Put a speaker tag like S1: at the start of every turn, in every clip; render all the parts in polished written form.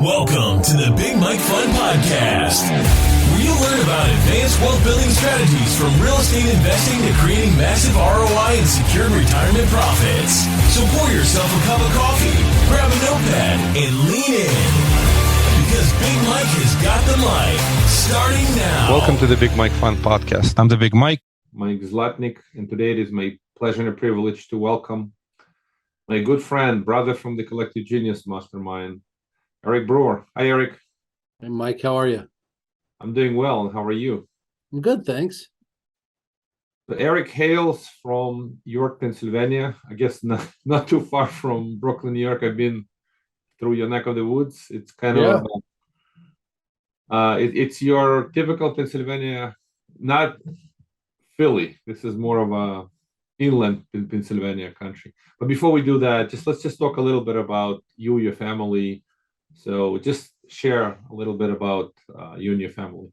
S1: Welcome to the Big Mike Fun Podcast, where you'll learn about advanced wealth building strategies from real estate investing to creating massive ROI and secured retirement profits. So pour yourself a cup of coffee, grab a notepad, and lean in, because Big Mike has got the mic, starting now.
S2: Welcome to the Big Mike Fun Podcast. I'm the Big Mike.
S3: Mike Zlatnik, and today it is my pleasure and a privilege to welcome my good friend, brother from the Collective Genius Mastermind, Eric Brewer. Hi, Eric.
S4: Hey, Mike, how are you?
S3: I'm doing well. How are you?
S4: I'm good, thanks.
S3: So Eric hails from York, Pennsylvania. I guess not too far from Brooklyn, New York. I've been through your neck of the woods. It's kind of, it's your typical Pennsylvania, not Philly. This is more of a inland Pennsylvania country. But before we do that, let's just talk a little bit about you, your family. So just share a little bit about you and your family.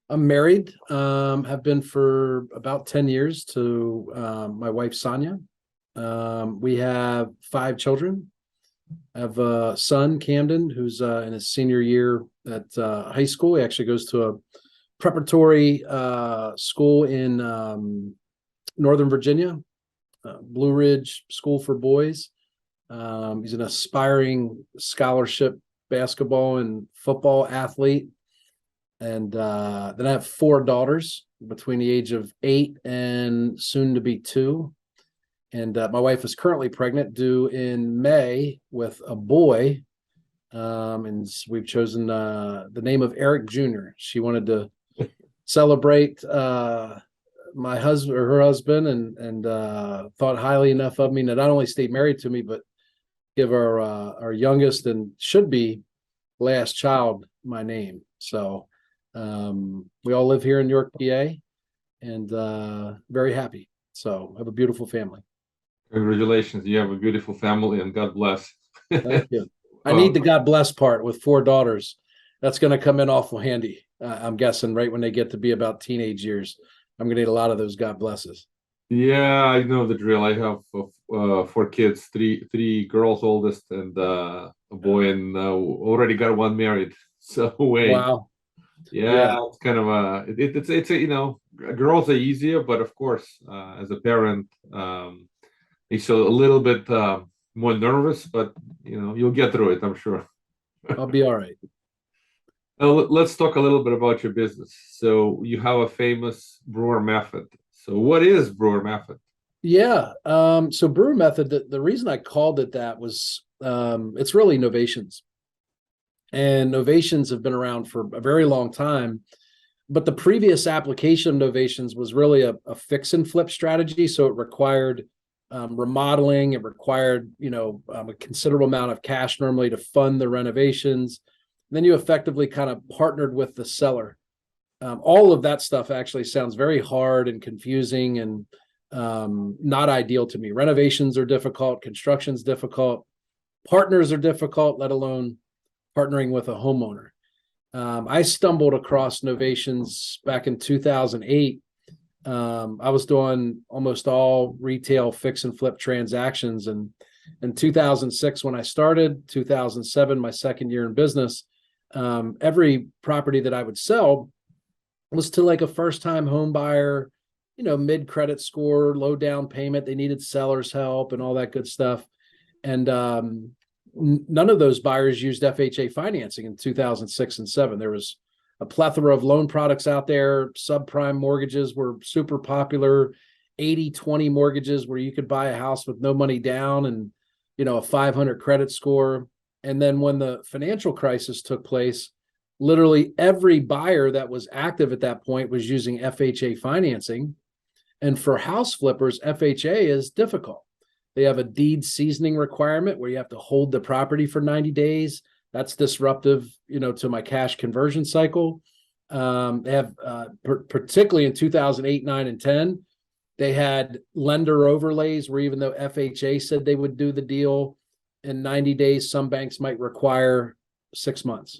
S4: I'm married, have been for about 10 years to my wife, Sonia. We have 5 children. I have a son, Camden, who's in his senior year at high school. He actually goes to a preparatory school in Northern Virginia, Blue Ridge School for Boys. He's an aspiring scholarship basketball and football athlete. And then I have 4 daughters between the age of 8 and soon to be 2. And my wife is currently pregnant, due in May, with a boy. And we've chosen the name of Eric Jr. She wanted to celebrate my husband or her husband, and thought highly enough of me to not only stay married to me, but give our youngest and should be last child my name. So we all live here in York, PA, and very happy. So I have a beautiful family.
S3: Congratulations. You have a beautiful family, and God bless.
S4: Thank you. I need the God bless part with 4 daughters. That's going to come in awful handy. I'm guessing right when they get to be about teenage years. I'm going to need a lot of those God blesses.
S3: Yeah, I know the drill. I have 4 kids, three girls, oldest, and a boy, and already got one married. So
S4: Wow.
S3: Yeah, it's kind of it's girls are easier, but of course, as a parent, it's a little bit more nervous, but you'll get through it, I'm sure.
S4: I'll be all right.
S3: Let's talk a little bit about your business. So you have a famous Brewer Method. So what is Brewer Method?
S4: Yeah. So Brewer Method, the reason I called it that was it's really novations. And novations have been around for a very long time. But the previous application of novations was really a fix and flip strategy. So it required remodeling. It required, a considerable amount of cash normally to fund the renovations. Then you effectively kind of partnered with the seller. All of that stuff actually sounds very hard and confusing and not ideal to me. Renovations are difficult. Construction's difficult. Partners are difficult, let alone partnering with a homeowner. I stumbled across novations back in 2008. I was doing almost all retail fix and flip transactions. And in 2006, when I started, 2007, my second year in business, every property that I would sell was to like a first-time home buyer, mid credit score, low down payment. They needed seller's help and all that good stuff. And none of those buyers used FHA financing in 2006 and 2007. There was a plethora of loan products out there. Subprime mortgages were super popular. 80-20 mortgages where you could buy a house with no money down and, a 500 credit score. And then when the financial crisis took place, literally every buyer that was active at that point was using FHA financing. And for house flippers, FHA is difficult. They have a deed seasoning requirement where you have to hold the property for 90 days. That's disruptive, to my cash conversion cycle. They have, particularly in 2008, 9, and 10, they had lender overlays where even though FHA said they would do the deal in 90 days, some banks might require 6 months.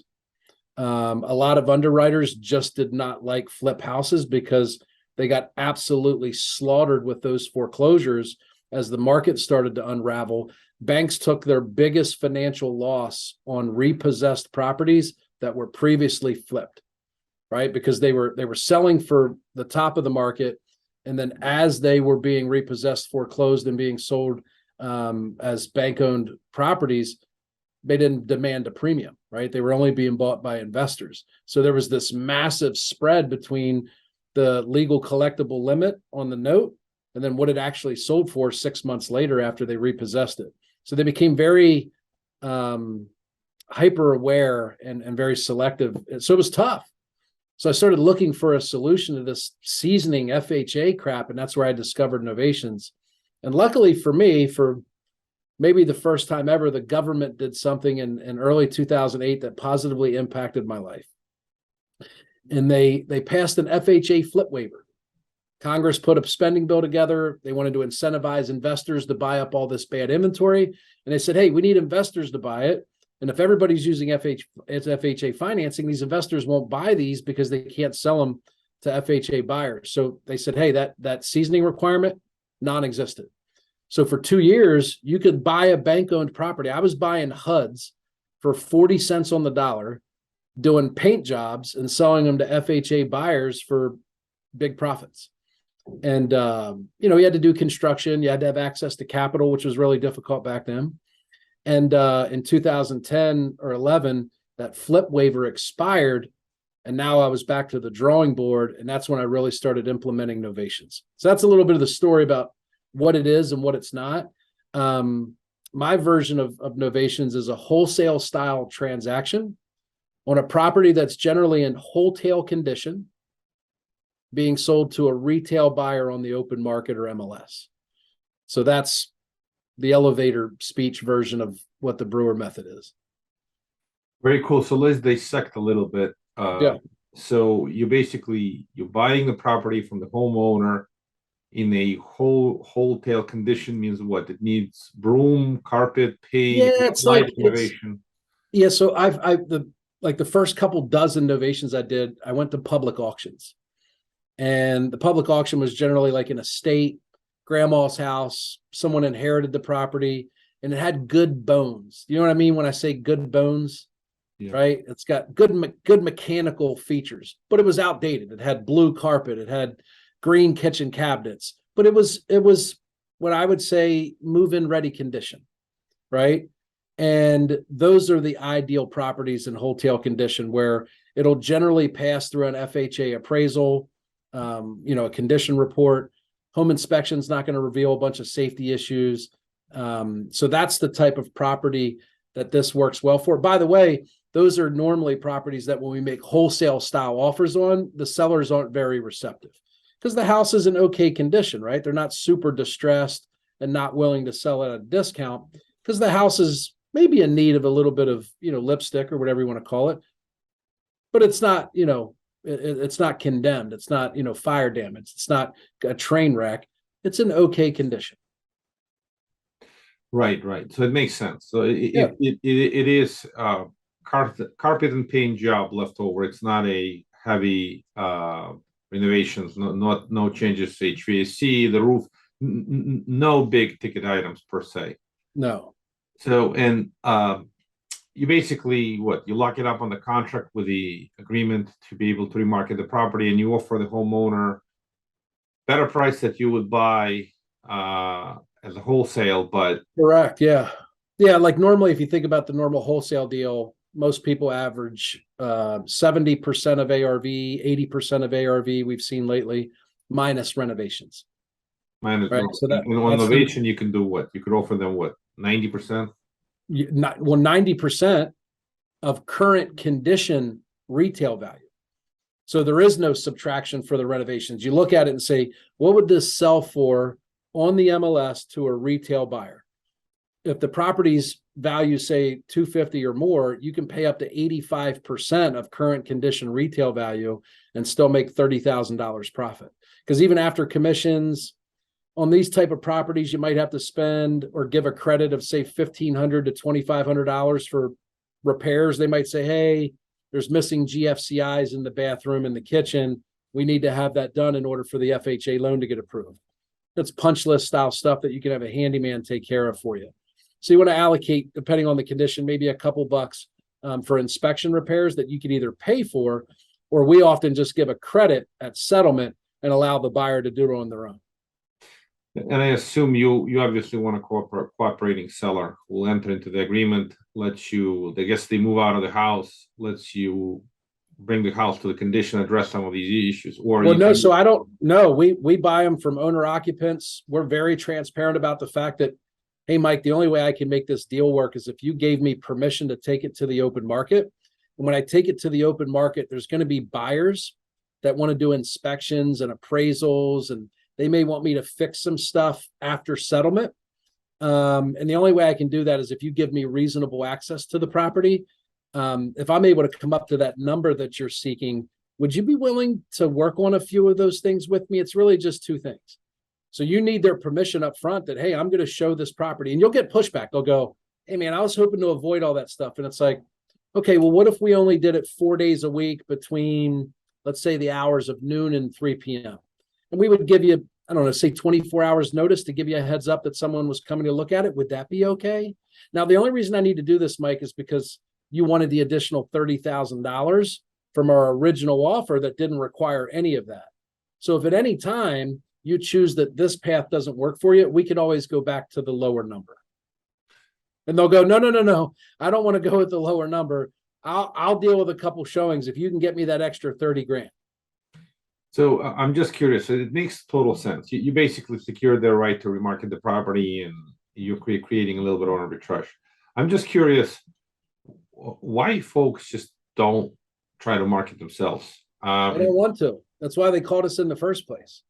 S4: A lot of underwriters just did not like flip houses because they got absolutely slaughtered with those foreclosures as the market started to unravel. banks took their biggest financial loss on repossessed properties that were previously flipped, right? Because they were selling for the top of the market, and then as they were being repossessed, foreclosed, and being sold as bank-owned properties, they didn't demand a premium, right? They were only being bought by investors. So there was this massive spread between the legal collectible limit on the note and then what it actually sold for 6 months later after they repossessed it. So they became very hyper aware and very selective. So it was tough. So I started looking for a solution to this seasoning FHA crap, and that's where I discovered Novations. And luckily for me, for maybe the first time ever, the government did something in early 2008 that positively impacted my life. And they passed an FHA flip waiver. Congress put a spending bill together. They wanted to incentivize investors to buy up all this bad inventory. And they said, hey, we need investors to buy it. And if everybody's using FHA financing, these investors won't buy these because they can't sell them to FHA buyers. So they said, hey, that seasoning requirement, non-existent. So for 2 years, you could buy a bank-owned property. I was buying HUDs for 40 cents on the dollar, doing paint jobs and selling them to FHA buyers for big profits. And, you had to do construction. You had to have access to capital, which was really difficult back then. And in 2010 or 11, that flip waiver expired. And now I was back to the drawing board. And that's when I really started implementing Novations. So that's a little bit of the story about what it is and what it's not. My version of Novations is a wholesale style transaction on a property that's generally in wholesale condition, being sold to a retail buyer on the open market or MLS. So that's the elevator speech version of what the Brewer method is.
S3: Very cool. So let's dissect a little bit.
S4: Yeah.
S3: So you're buying the property from the homeowner in a wholesale condition. Means what? It needs broom, carpet, paint,
S4: it's
S3: light
S4: like
S3: renovation.
S4: Yeah. So the first couple dozen Novations I did, I went to public auctions, and the public auction was generally like an estate, grandma's house, someone inherited the property, and it had good bones. You know what I mean when I say good bones? Yeah. Right? It's got good mechanical features, but it was outdated. It had blue carpet, it had green kitchen cabinets, but it was what I would say move-in ready condition, right? And those are the ideal properties in wholesale condition where it'll generally pass through an FHA appraisal, a condition report. Home inspection is not going to reveal a bunch of safety issues. So that's the type of property that this works well for. By the way, those are normally properties that when we make wholesale style offers on, the sellers aren't very receptive because the house is in okay condition, right? They're not super distressed and not willing to sell at a discount because the house is maybe in need of a little bit of, lipstick or whatever you want to call it. But it's not, it's not condemned. It's not, fire damage. It's not a train wreck. It's in okay condition.
S3: Right. So it makes sense. So it is carpet and paint job left over. It's not a heavy renovations. No changes to HVAC, the roof. No big ticket items per se.
S4: No.
S3: So and you basically you lock it up on the contract with the agreement to be able to remarket the property, and you offer the homeowner better price that you would buy as a wholesale, but
S4: correct. Yeah. Like normally, if you think about the normal wholesale deal, most people average 70% of ARV, 80% of ARV we've seen lately, minus renovations.
S3: Minus
S4: right. So that
S3: on renovation, you can do what? You could offer them 90%?
S4: 90% of current condition retail value. So there is no subtraction for the renovations. You look at it and say, what would this sell for on the MLS to a retail buyer? If the property's value, say $250 or more, you can pay up to 85% of current condition retail value and still make $30,000 profit. Because even after commissions on these type of properties, you might have to spend or give a credit of say $1,500 to $2,500 for repairs. They might say, hey, there's missing GFCIs in the bathroom and the kitchen. We need to have that done in order for the FHA loan to get approved. That's punch list style stuff that you can have a handyman take care of for you. So you want to allocate, depending on the condition, maybe a couple bucks for inspection repairs that you can either pay for, or we often just give a credit at settlement and allow the buyer to do it on their own.
S3: And I assume you obviously want a cooperating seller who will enter into the agreement, lets you, I guess they move out of the house, lets you bring the house to the condition, address some of these issues. Or
S4: well, no, so I don't know. We buy them from owner occupants. We're very transparent about the fact that, hey, Mike, the only way I can make this deal work is if you gave me permission to take it to the open market. And when I take it to the open market, there's going to be buyers that want to do inspections and appraisals, and they may want me to fix some stuff after settlement. And the only way I can do that is if you give me reasonable access to the property. If I'm able to come up to that number that you're seeking, would you be willing to work on a few of those things with me? It's really just two things. So you need their permission up front that, hey, I'm going to show this property, and you'll get pushback. They'll go, hey man, I was hoping to avoid all that stuff. And it's like, okay, well, what if we only did it 4 days a week between, let's say, the hours of noon and 3 p.m. And we would give you, I don't know, say 24 hours notice to give you a heads up that someone was coming to look at it. Would that be okay? Now, the only reason I need to do this, Mike, is because you wanted the additional $30,000 from our original offer that didn't require any of that. So if at any time you choose that this path doesn't work for you, we could always go back to the lower number. And they'll go, no, I don't want to go with the lower number. I'll deal with a couple showings if you can get me that extra 30 grand.
S3: So I'm just curious. So it makes total sense. You basically secure their right to remarket the property, and you're creating a little bit of arbitrage. I'm just curious why folks just don't try to market themselves.
S4: They don't want to. That's why they called us in the first place.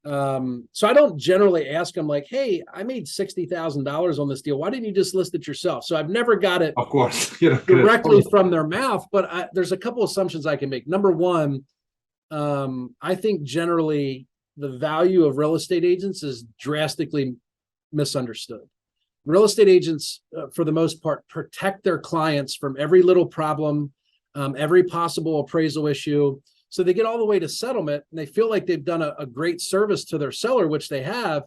S4: So I don't generally ask them like, hey, I made $60,000 on this deal. Why didn't you just list it yourself? So I've never got it,
S3: of course,
S4: directly from their mouth, but there's a couple assumptions I can make. Number one, I think generally the value of real estate agents is drastically misunderstood. Real estate agents, for the most part, protect their clients from every little problem, every possible appraisal issue. So they get all the way to settlement and they feel like they've done a great service to their seller, which they have,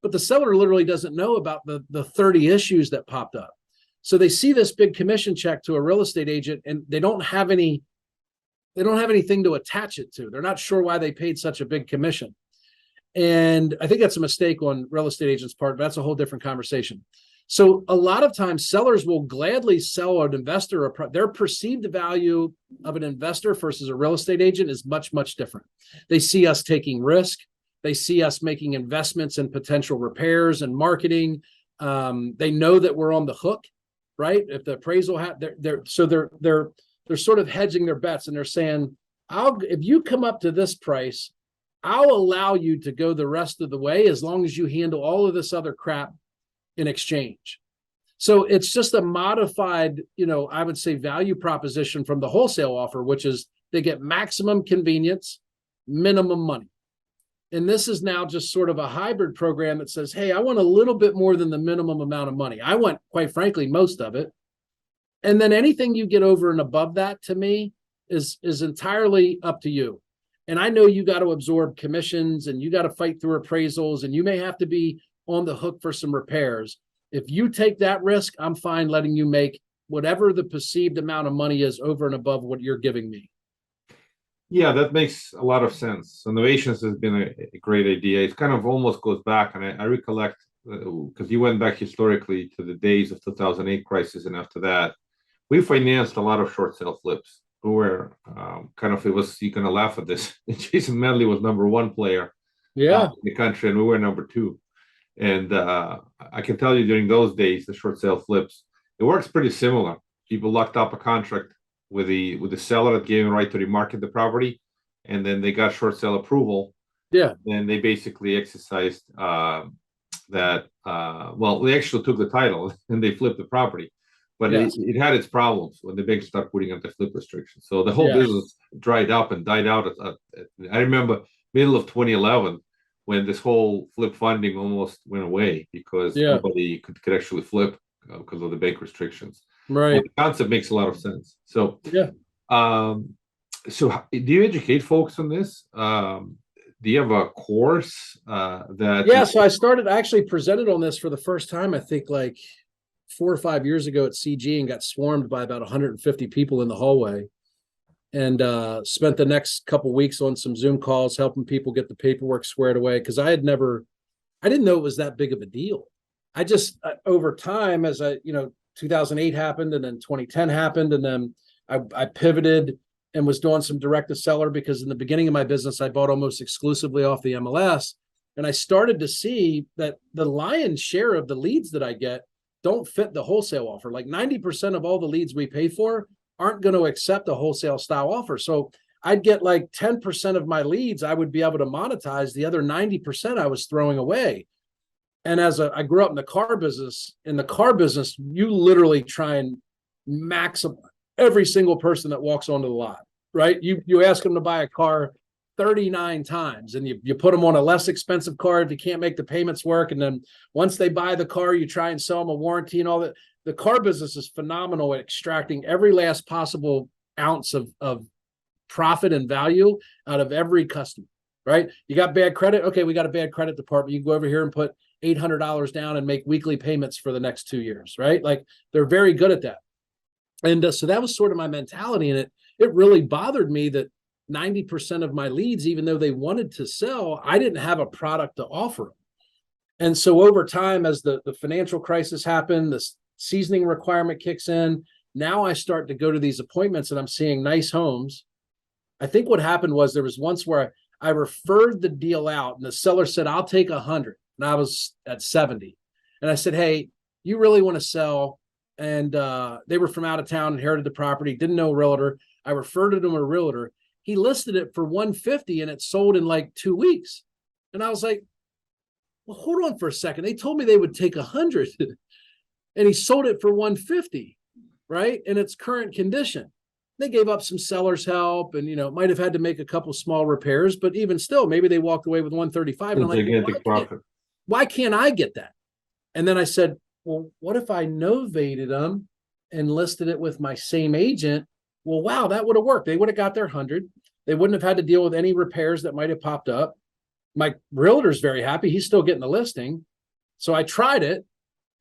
S4: but the seller literally doesn't know about the 30 issues that popped up. So they see this big commission check to a real estate agent and they don't have anything to attach it to. They're not sure why they paid such a big commission. And I think that's a mistake on real estate agents' part, but that's a whole different conversation. So a lot of times sellers will gladly sell an investor, their perceived value of an investor versus a real estate agent is much, much different. They see us taking risk. They see us making investments in potential repairs and marketing. They know that we're on the hook, right? If the appraisal, they're sort of hedging their bets and they're saying, if you come up to this price, I'll allow you to go the rest of the way as long as you handle all of this other crap in exchange. So it's just a modified, I would say value proposition from the wholesale offer, which is they get maximum convenience, minimum money. And this is now just sort of a hybrid program that says, hey, I want a little bit more than the minimum amount of money. I want, quite frankly, most of it. And then anything you get over and above that, to me, is entirely up to you. And I know you got to absorb commissions and you got to fight through appraisals and you may have to be on the hook for some repairs. If you take that risk, I'm fine letting you make whatever the perceived amount of money is over and above what you're giving me.
S3: Yeah, that makes a lot of sense. Innovations has been a great idea. It kind of almost goes back, and I recollect, because you went back historically to the days of 2008 crisis, and after that, we financed a lot of short sale flips. We were you're going to laugh at this. Jason Medley was number one player in the country, and we were number two. And I can tell you during those days, the short sale flips, it works pretty similar. People locked up a contract with the seller that gave them right to remarket the property, and then they got short sale approval. Yeah. And they basically exercised that. Well, they actually took the title and they flipped the property. But it had its problems when the banks started putting anti-flip restrictions. So the whole business dried up and died out. I remember middle of 2011 when this whole flip funding almost went away because nobody could actually flip because of the bank restrictions. Right. And the concept makes a lot of sense. So so do you educate folks on this? Do you have a course that?
S4: So I actually presented on this for the first time, I think 4 or 5 years ago at CG and got swarmed by about 150 people in the hallway, and spent the next couple weeks on some Zoom calls helping people get the paperwork squared away, because I didn't know it was that big of a deal. I just over time, as 2008 happened, and then 2010 happened, and then I pivoted and was doing some direct to seller, because in the beginning of my business, I bought almost exclusively off the MLS. And I started to see that the lion's share of the leads that I get don't fit the wholesale offer. Like 90% of all the leads we pay for aren't going to accept a wholesale style offer. So I'd get like 10% of my leads I would be able to monetize. The other 90% I was throwing away. And I grew up in the car business. In the car business, you literally try and maximize every single person that walks onto the lot, right? You ask them to buy a car 39 times, and you put them on a less expensive car if you can't make the payments work. And then once they buy the car, you try and sell them a warranty and all that. The car business is phenomenal at extracting every last possible ounce of profit and value out of every customer, right? You got bad credit. Okay, we got a bad credit department. You can go over here and put $800 down and make weekly payments for the next 2 years, right? Like, they're very good at that. And so that was sort of my mentality. And it really bothered me that 90% of my leads, even though they wanted to sell, I didn't have a product to offer them. And so over time, as the financial crisis happened, this seasoning requirement kicks in. Now I start to go to these appointments and I'm seeing nice homes. I think what happened was there was once where I referred the deal out and the seller said, I'll take 100. And I was at 70. And I said, hey, you really want to sell? And they were from out of town, inherited the property, didn't know a realtor. I referred to him a realtor. He listed it for 150 and it sold in like 2 weeks. And I was like, well, hold on for a second. They told me they would take 100 and he sold it for 150, right? In its current condition. They gave up some seller's help and, might have had to make a couple small repairs, but even still, maybe they walked away with 135. And I'm like, why can't I get that? And then I said, well, what if I novated them and listed it with my same agent? Well, wow, that would have worked. They would have got their 100. They wouldn't have had to deal with any repairs that might have popped up. My realtor's very happy. He's still getting the listing. So I tried it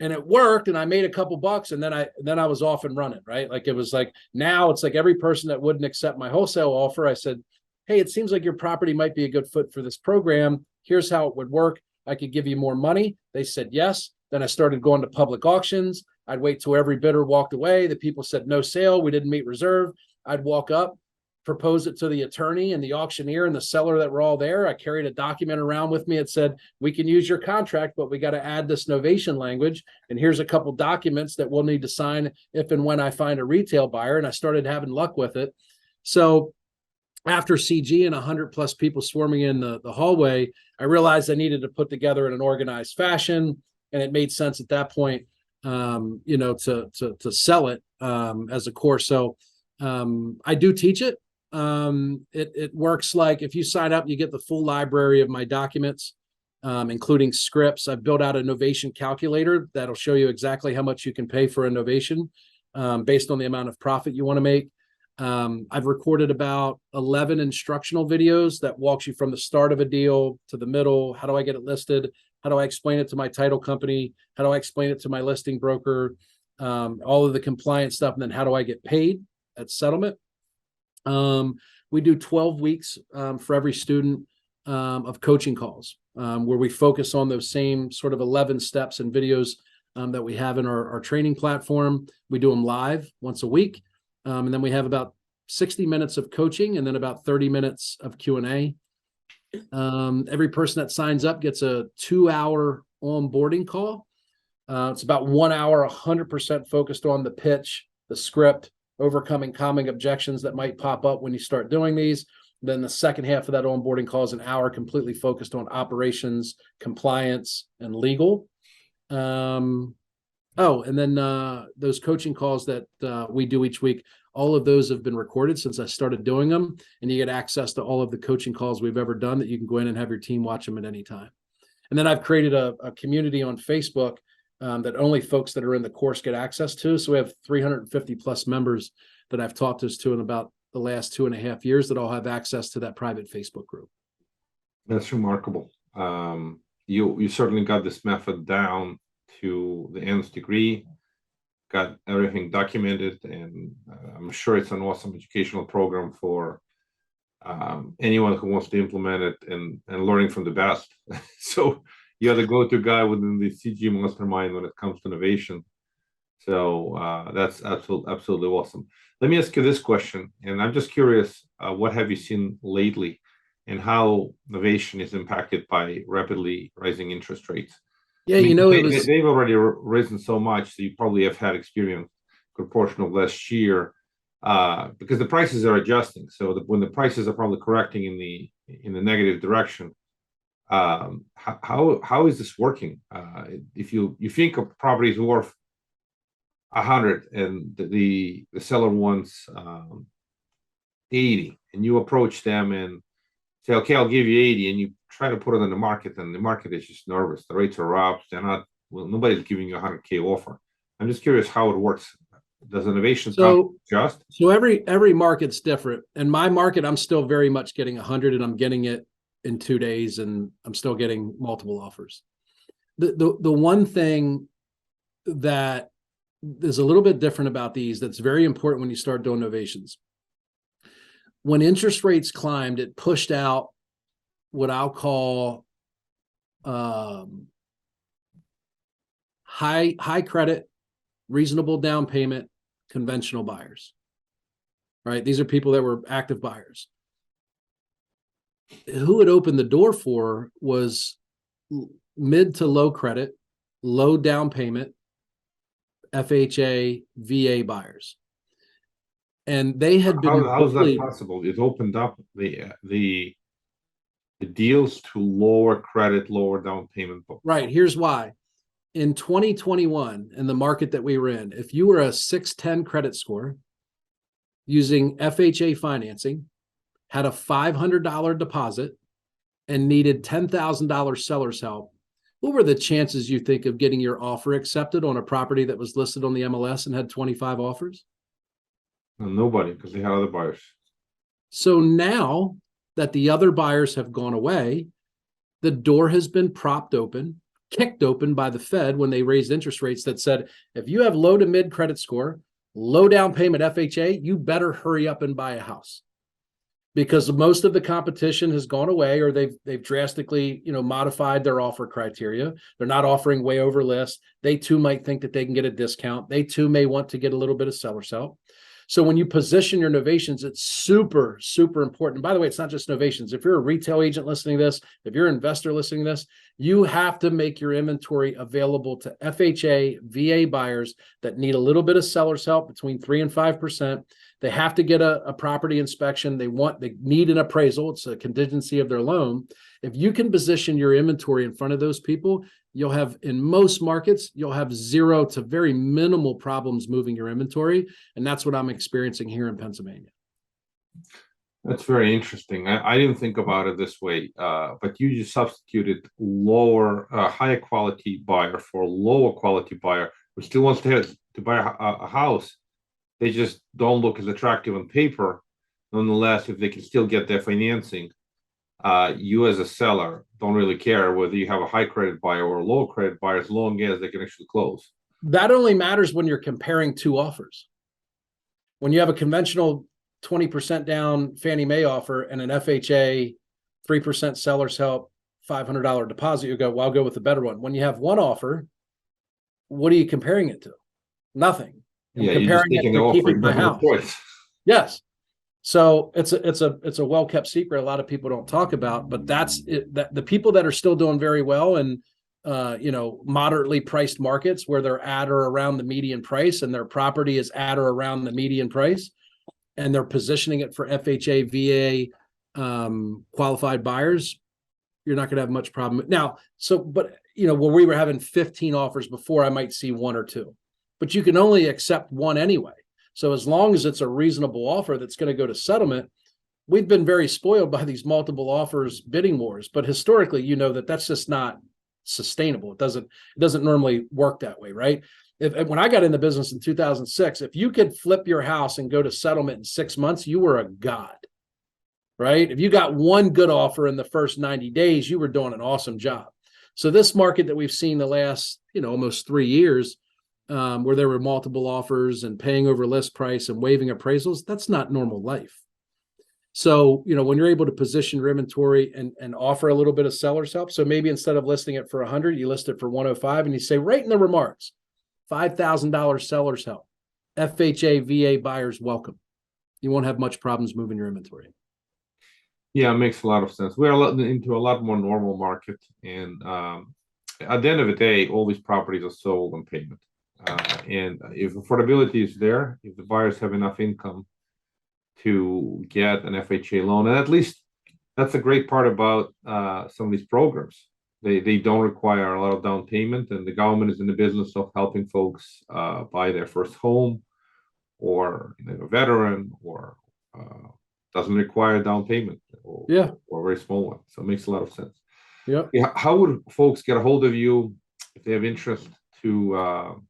S4: and it worked and I made a couple bucks and then I was off and running, right? Like it was like, now it's like every person that wouldn't accept my wholesale offer, I said, hey, it seems like your property might be a good fit for this program. Here's how it would work. I could give you more money. They said yes. Then I started going to public auctions. I'd wait till every bidder walked away. The people said no sale. We didn't meet reserve. I'd walk up, propose it to the attorney and the auctioneer and the seller that were all there. I carried a document around with me. It said, we can use your contract, but we got to add this novation language. And here's a couple documents that we'll need to sign if and when I find a retail buyer. And I started having luck with it. So after CG and 100 plus people swarming in the hallway, I realized I needed to put together in an organized fashion. And it made sense at that point, to sell it as a course. So I do teach it. It works like if you sign up, you get the full library of my documents, including scripts. I've built out a novation calculator that'll show you exactly how much you can pay for a novation based on the amount of profit you want to make. I've recorded about 11 instructional videos that walks you from the start of a deal to the middle. How do I get it listed? How do I explain it to my title company? How do I explain it to my listing broker? All of the compliance stuff. And then how do I get paid at settlement? We do 12 weeks for every student of coaching calls where we focus on those same sort of 11 steps and videos that we have in our training platform. We do them live once a week. And then we have about 60 minutes of coaching and then about 30 minutes of Q&A. Every person that signs up gets a 2-hour onboarding call. It's about 1 hour, 100% focused on the pitch, the script, overcoming common objections that might pop up when you start doing these. Then the second half of that onboarding call is an hour completely focused on operations, compliance, and legal. And then those coaching calls that we do each week, all of those have been recorded since I started doing them, and you get access to all of the coaching calls we've ever done that you can go in and have your team watch them at any time. And then I've created a community on Facebook that only folks that are in the course get access to. So we have 350 plus members that I've taught this to in about the last 2.5 years that all have access to that private Facebook group.
S3: That's remarkable. You certainly got this method down to the nth degree. got everything documented, and I'm sure it's an awesome educational program for anyone who wants to implement it and learning from the best. So you're the go-to guy within the CG mastermind when it comes to innovation. So that's absolutely awesome. Let me ask you this question, and I'm just curious, what have you seen lately and how innovation is impacted by rapidly rising interest rates?
S4: Yeah,
S3: I mean,
S4: it was
S3: they've already risen so much, so you probably have had experience good portion of last year, because the prices are adjusting. So when the prices are probably correcting in the negative direction, how is this working? If you think a property is worth 100 and the seller wants 80, and you approach them and say, okay, I'll give you 80, and you try to put it on the market, and the market is just nervous. The rates are up. They're not, well, nobody's giving you a 100K offer. I'm just curious how it works. Does innovation adjust?
S4: So every market's different. And my market, I'm still very much getting 100, and I'm getting it in 2 days, and I'm still getting multiple offers. The one thing that is a little bit different about these that's very important when you start doing novations. When interest rates climbed, it pushed out what I'll call high credit, reasonable down payment, conventional buyers, right? These are people that were active buyers. Who it opened the door for was mid to low credit, low down payment, FHA, VA buyers. And they had been—
S3: How is that possible? It opened up the deals to lower credit, lower down payment.
S4: Right. Here's why. In 2021, in the market that we were in, if you were a 610 credit score using FHA financing, had a $500 deposit, and needed $10,000 seller's help, what were the chances, you think, of getting your offer accepted on a property that was listed on the MLS and had 25 offers?
S3: Nobody, because they had other buyers.
S4: So now that the other buyers have gone away, the door has been propped open, kicked open by the Fed when they raised interest rates that said, if you have low to mid credit score, low down payment FHA, you better hurry up and buy a house. Because most of the competition has gone away, or they've drastically, modified their offer criteria. They're not offering way over list. They too might think that they can get a discount. They too may want to get a little bit of seller's help. So when you position your novations, it's super, super important. By the way, it's not just novations. If you're a retail agent listening to this, if you're an investor listening to this, you have to make your inventory available to FHA, VA buyers that need a little bit of seller's help, between 3 and 5%. They have to get a property inspection. They need an appraisal. It's a contingency of their loan. If you can position your inventory in front of those people, you'll have, in most markets, you'll have zero to very minimal problems moving your inventory. And that's what I'm experiencing here in Pennsylvania.
S3: That's very interesting. I didn't think about it this way, but you just substituted higher quality buyer for lower quality buyer who still wants to buy a house. They just don't look as attractive on paper. Nonetheless, if they can still get their financing, you as a seller don't really care whether you have a high credit buyer or a low credit buyer, as long as they can actually close.
S4: That only matters when you're comparing two offers. When you have a conventional 20% down Fannie Mae offer and an FHA 3% seller's help, $500 deposit, you go, well, I'll go with the better one. When you have one offer, what are you comparing it to? Nothing. I'm comparing it to keeping my house. Yes. So it's a well-kept secret a lot of people don't talk about, but that's it. That the people that are still doing very well in moderately priced markets where they're at or around the median price, and their property is at or around the median price, and they're positioning it for FHA, VA qualified buyers, you're not going to have much problem now. So, but where we were having 15 offers before, I might see one or two, but you can only accept one anyway. So as long as it's a reasonable offer that's going to go to settlement, we've been very spoiled by these multiple offers bidding wars. But historically, that's just not sustainable. It doesn't normally work that way, right? When I got in the business in 2006, if you could flip your house and go to settlement in 6 months, you were a god, right? If you got one good offer in the first 90 days, you were doing an awesome job. So this market that we've seen the last, almost 3 years, where there were multiple offers and paying over list price and waiving appraisals. That's not normal life. So, when you're able to position your inventory and offer a little bit of seller's help, so maybe instead of listing it for 100, you list it for 105, and you say right in the remarks, $5,000 seller's help, FHA, VA buyers welcome. You won't have much problems moving your inventory.
S3: Yeah, it makes a lot of sense. We're into a lot more normal market, and at the end of the day, all these properties are sold on payment. And if affordability is there, if the buyers have enough income to get an FHA loan, and at least that's a great part about some of these programs. They don't require a lot of down payment, and the government is in the business of helping folks buy their first home, or a veteran, or doesn't require down payment, or a very small one. So it makes a lot of sense.
S4: Yeah.
S3: How would folks get a hold of you if they have interest to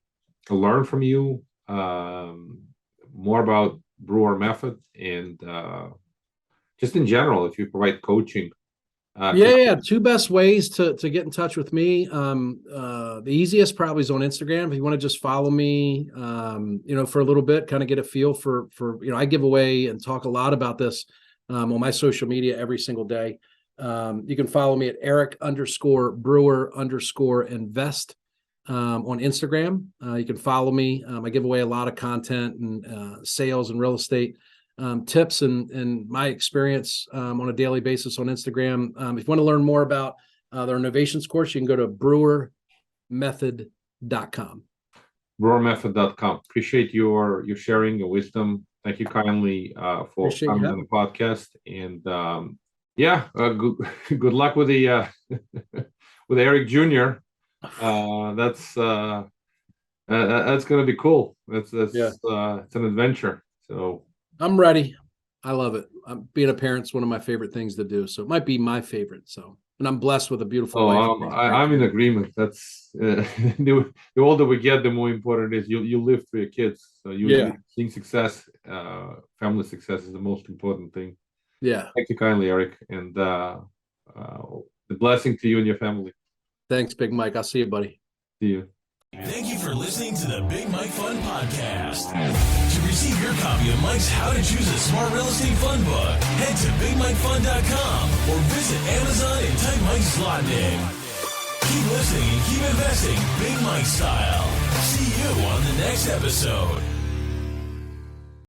S3: learn from you more about Brewer Method, and just in general, if you provide coaching?
S4: Two best ways to get in touch with me. The easiest probably is on Instagram. If you want to just follow me, for a little bit, kind of get a feel for, I give away and talk a lot about this on my social media every single day. You can follow me at Eric_Brewer_invest on Instagram. You can follow me. I give away a lot of content and sales and real estate tips and my experience on a daily basis on Instagram. If you want to learn more about their innovations course, you can go to brewermethod.com.
S3: brewermethod.com. Appreciate your sharing your wisdom. Thank you kindly for coming on the podcast. And good luck with the with Eric Jr. That's going to be cool. It's an adventure. So
S4: I'm ready. I love it. Being a parent's one of my favorite things to do. So it might be my favorite. So, and I'm blessed with a beautiful wife.
S3: I'm in agreement. That's the older we get, the more important it is. You live for your kids. So seeing success, family success is the most important thing.
S4: Yeah.
S3: Thank you kindly, Eric, and the blessing to you and your family.
S4: Thanks, Big Mike. I'll see you, buddy.
S3: See you.
S1: Thank you for listening to the Big Mike Fund Podcast. To receive your copy of Mike's How to Choose a Smart Real Estate Fund book, head to BigMikeFund.com or visit Amazon and type Mike's slot name. Keep listening and keep investing Big Mike style. See you on the next episode.